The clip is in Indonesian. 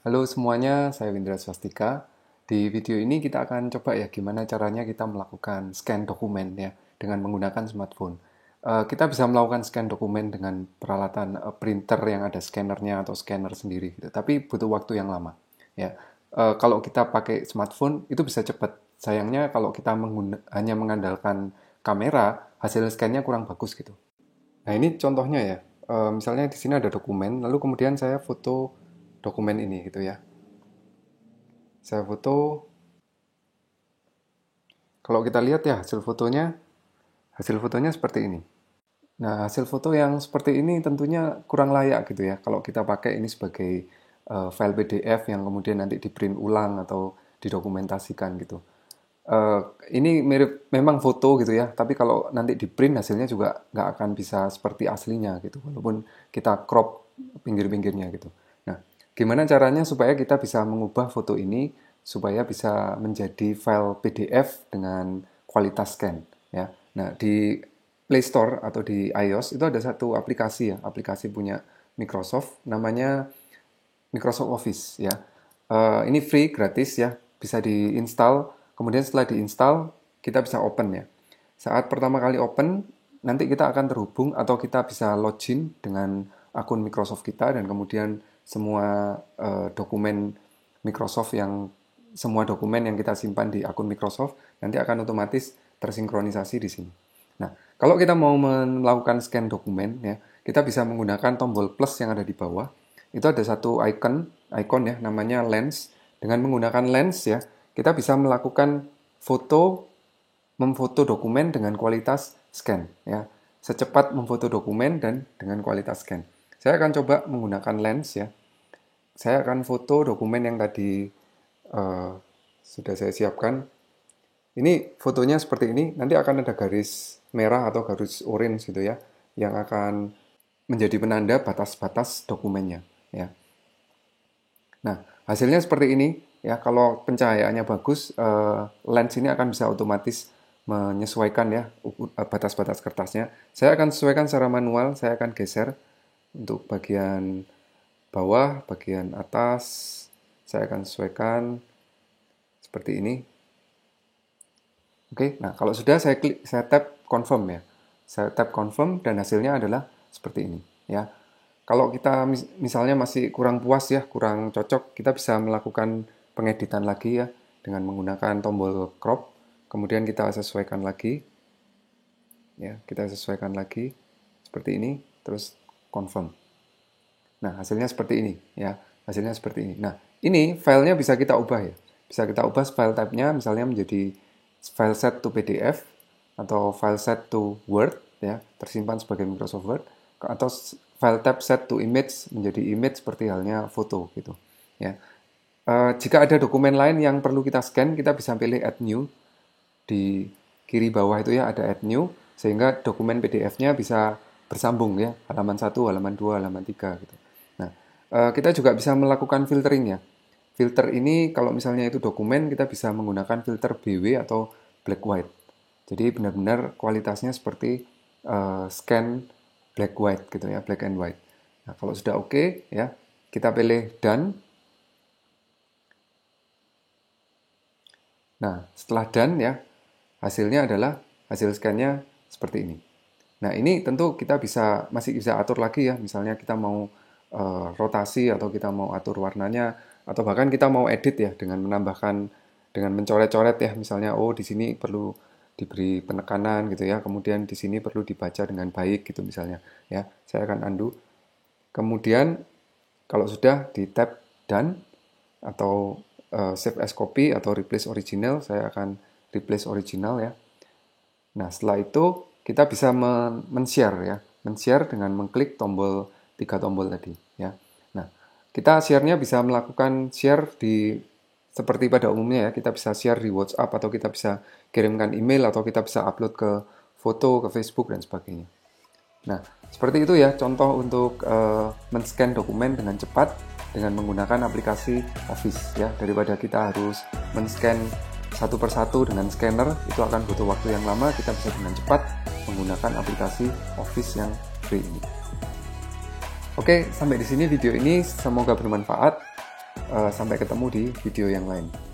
Halo semuanya, saya Windra Swastika. Di video ini kita akan coba ya gimana caranya kita melakukan scan dokumen ya dengan menggunakan smartphone. Kita bisa melakukan scan dokumen dengan peralatan printer yang ada scannernya atau scanner sendiri gitu. Tapi butuh waktu yang lama ya. Kalau kita pakai smartphone itu bisa cepat. Sayangnya kalau kita hanya mengandalkan kamera, hasil scan-nya kurang bagus gitu. Nah, ini contohnya ya. Misalnya di sini ada dokumen, lalu kemudian saya foto dokumen ini gitu ya. Saya foto, kalau kita lihat ya hasil fotonya seperti ini. Nah, hasil foto yang seperti ini tentunya kurang layak gitu ya. Kalau kita pakai ini sebagai file PDF yang kemudian nanti di print ulang atau didokumentasikan gitu. Eh, ini mirip memang foto gitu ya, tapi kalau nanti di print hasilnya juga nggak akan bisa seperti aslinya gitu, walaupun kita crop pinggir-pinggirnya gitu. Nah, gimana caranya supaya kita bisa mengubah foto ini supaya bisa menjadi file PDF dengan kualitas scan ya. Nah, di Play Store atau di iOS itu ada satu aplikasi ya, aplikasi punya Microsoft namanya Microsoft Office ya. Ini free, gratis ya, bisa diinstal. Kemudian setelah diinstal, kita bisa open ya. Saat pertama kali open, nanti kita akan terhubung atau kita bisa login dengan akun Microsoft kita dan kemudian dokumen Microsoft semua dokumen yang kita simpan di akun Microsoft nanti akan otomatis tersinkronisasi di sini. Nah, kalau kita mau melakukan scan dokumen ya, kita bisa menggunakan tombol plus yang ada di bawah. Itu ada satu ikon ya namanya lens. Dengan menggunakan lens ya, kita bisa melakukan memfoto dokumen dengan kualitas scan ya. Secepat memfoto dokumen dan dengan kualitas scan. Saya akan coba menggunakan lens ya. Saya akan foto dokumen yang tadi sudah saya siapkan. Ini fotonya seperti ini, nanti akan ada garis merah atau garis orange gitu ya, yang akan menjadi penanda batas-batas dokumennya ya. Nah, hasilnya seperti ini ya. Kalau pencahayaannya bagus, lens ini akan bisa otomatis menyesuaikan ya batas-batas kertasnya. Saya akan sesuaikan secara manual, saya akan geser untuk bagian bawah, bagian atas, saya akan sesuaikan seperti ini. Oke, nah kalau sudah saya tap confirm ya. Saya tap confirm dan hasilnya adalah seperti ini ya. Kalau kita misalnya masih kurang puas ya, kurang cocok, kita bisa melakukan pengeditan lagi ya dengan menggunakan tombol crop. Kemudian kita sesuaikan lagi. Ya, kita sesuaikan lagi seperti ini, terus confirm. Nah, hasilnya seperti ini ya. Hasilnya seperti ini. Nah, ini filenya bisa kita ubah ya. Bisa kita ubah file type-nya misalnya menjadi file set to PDF atau file set to Word ya, tersimpan sebagai Microsoft Word, atau file type set to image menjadi image seperti halnya foto gitu ya. Jika ada dokumen lain yang perlu kita scan, kita bisa pilih add new di kiri bawah itu ya, ada add new sehingga dokumen PDF-nya bisa bersambung ya, halaman 1, halaman 2, halaman 3 gitu. Nah, kita juga bisa melakukan filtering ya. Filter ini kalau misalnya itu dokumen, kita bisa menggunakan filter BW atau black white. Jadi benar-benar kualitasnya seperti scan black white gitu ya, black and white. Nah, kalau sudah oke ya, kita pilih done. Nah, setelah done ya, hasilnya adalah hasil scan-nya seperti ini. Nah, ini tentu kita masih bisa atur lagi ya, misalnya kita mau rotasi atau kita mau atur warnanya atau bahkan kita mau edit ya dengan menambahkan dengan mencoret-coret ya, misalnya di sini perlu diberi penekanan gitu ya, kemudian di sini perlu dibaca dengan baik gitu misalnya ya. Saya akan undo. Kemudian kalau sudah di tab done atau save as copy atau replace original, saya akan replace original ya. Nah, setelah itu kita bisa men-share ya, men-share dengan mengklik tiga tombol tadi ya. Nah, kita share-nya bisa melakukan share seperti pada umumnya ya, kita bisa share di WhatsApp atau kita bisa kirimkan email atau kita bisa upload ke foto, ke Facebook dan sebagainya. Nah, seperti itu ya contoh untuk men-scan dokumen dengan cepat dengan menggunakan aplikasi Office ya, daripada kita harus men-scan satu persatu dengan scanner, itu akan butuh waktu yang lama. Kita bisa dengan cepat menggunakan aplikasi Office yang free ini. Oke, sampai di sini video ini, semoga bermanfaat. Sampai ketemu di video yang lain.